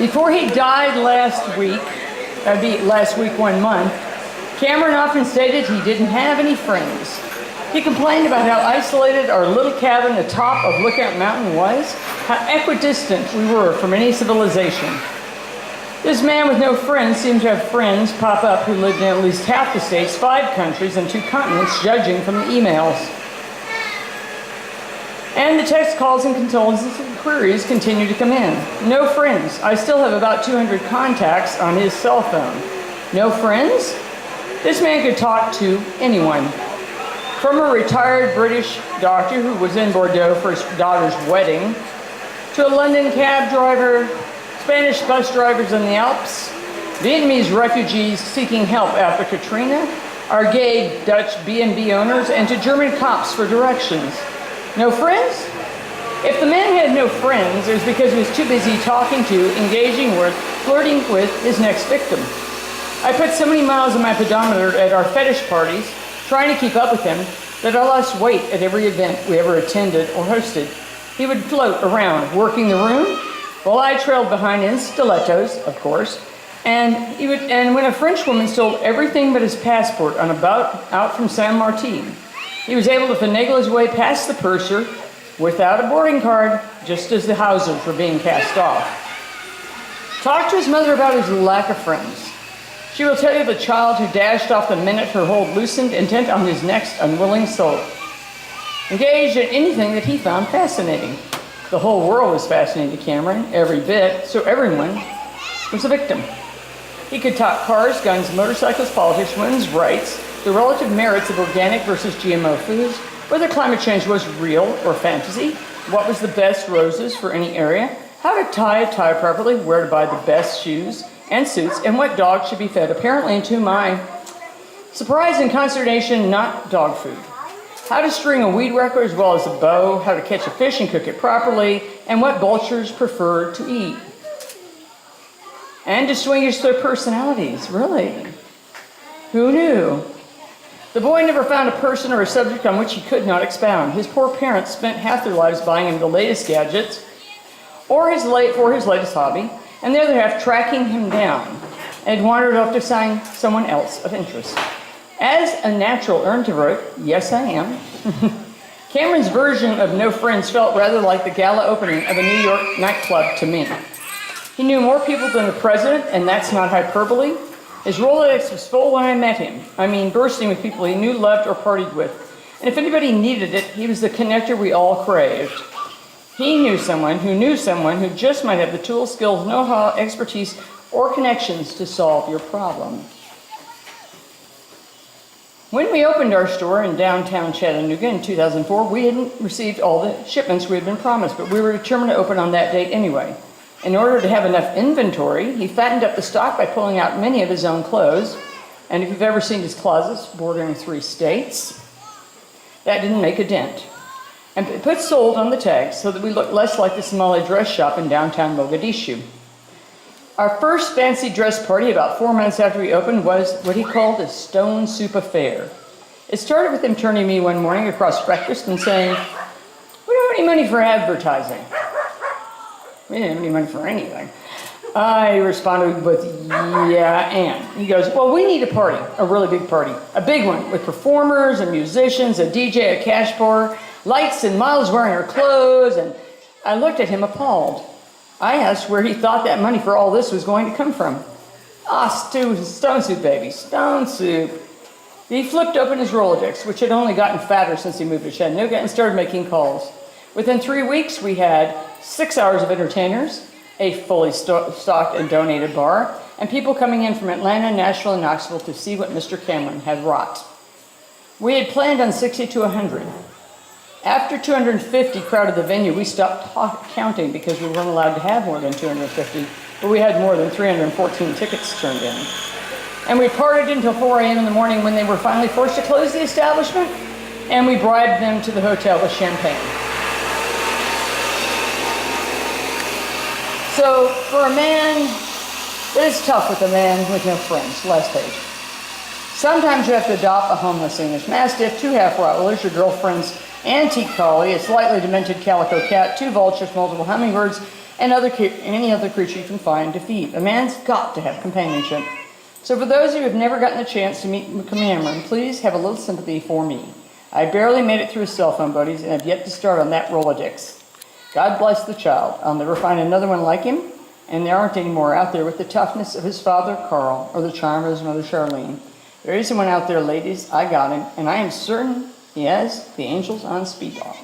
Before he died last week, that'd be last week 1 month, Cameron often stated he didn't have any friends. He complained about how isolated our little cabin atop of Lookout Mountain was, how equidistant we were from any civilization. This man with no friends seemed to have friends pop up who lived in at least half the states, 5 countries, and 2 continents, judging from the emails. And the text calls and condolences and queries continue to come in. No friends. I still have about 200 contacts on his cell phone. No friends? This man could talk to anyone. From a retired British doctor who was in Bordeaux for his daughter's wedding, to a London cab driver, Spanish bus drivers in the Alps, Vietnamese refugees seeking help after Katrina, our gay Dutch B&B owners, and to German cops for directions. No friends? If the man had no friends, it was because he was too busy talking to, engaging with, flirting with his next victim. I put so many miles on my pedometer at our fetish parties, trying to keep up with him, that I lost weight at every event we ever attended or hosted. He would float around, working the room, while I trailed behind in stilettos, of course, and when a French woman stole everything but his passport on a boat out from Saint Martin, he was able to finagle his way past the purser without a boarding card, just as the hawsers were being cast off. Talk to his mother about his lack of friends. She will tell you the child who dashed off the minute her hold loosened, intent on his next unwilling soul. Engaged in anything that he found fascinating. The whole world was fascinating to Cameron, every bit, so everyone was a victim. He could talk cars, guns, motorcycles, politics, women's rights, the relative merits of organic versus GMO foods, whether climate change was real or fantasy, what was the best roses for any area, how to tie a tie properly, where to buy the best shoes and suits, and what dog should be fed. Apparently, to my surprise and consternation, not dog food. How to string a weed whacker as well as a bow, how to catch a fish and cook it properly, and what vultures prefer to eat. And distinguish their personalities, really. Who knew? The boy never found a person or a subject on which he could not expound. His poor parents spent half their lives buying him the latest gadgets for his latest hobby, and the other half tracking him down and wandered off to find someone else of interest. As a natural introvert, yes I am, Cameron's version of no friends felt rather like the gala opening of a New York nightclub to me. He knew more people than the president, and that's not hyperbole. His Rolodex was full when I met him. I mean, bursting with people he knew, loved, or partied with. And if anybody needed it, he was the connector we all craved. He knew someone who just might have the tools, skills, know-how, expertise, or connections to solve your problem. When we opened our store in downtown Chattanooga in 2004, we hadn't received all the shipments we had been promised, but we were determined to open on that date anyway. In order to have enough inventory, he fattened up the stock by pulling out many of his own clothes. And if you've ever seen his closets bordering 3 states, that didn't make a dent. And put sold on the tag so that we looked less like the Somali dress shop in downtown Mogadishu. Our first fancy dress party about 4 months after we opened was what he called a stone soup affair. It started with him turning to me one morning across breakfast and saying, "We don't have any money for advertising." We didn't have any money for anything. I responded with, "Yeah, and." He goes, "Well, we need a party, a really big party, a big one with performers and musicians, a DJ, a cash bar, lights and models wearing our clothes." And I looked at him appalled. I asked where he thought that money for all this was going to come from. Stone soup, baby, stone soup. He flipped open his Rolodex, which had only gotten fatter since he moved to Chattanooga, and started making calls. Within 3 weeks, we had 6 hours of entertainers, a fully stocked and donated bar, and people coming in from Atlanta, Nashville, and Knoxville to see what Mr. Cameron had wrought. We had planned on 60 to 100. After 250 crowded the venue, we stopped counting because we weren't allowed to have more than 250, but we had more than 314 tickets turned in. And we partied until 4 a.m. in the morning when they were finally forced to close the establishment, and we bribed them to the hotel with champagne. So for a man, it is tough with a man with no friends. Last page. Sometimes you have to adopt a homeless English Mastiff, 2 half-Rottweilers, your girlfriend's antique collie, a slightly demented calico cat, 2 vultures, multiple hummingbirds, and any other creature you can find and defeat. A man's got to have companionship. So for those who have never gotten a chance to meet Cameron, please have a little sympathy for me. I barely made it through cell phone buddies and have yet to start on that Rolodex. God bless the child. I'll never find another one like him, and there aren't any more out there with the toughness of his father, Carl, or the charm of his mother, Charlene. There is one out there, ladies. I got him, and I am certain he has the angels on speed dial.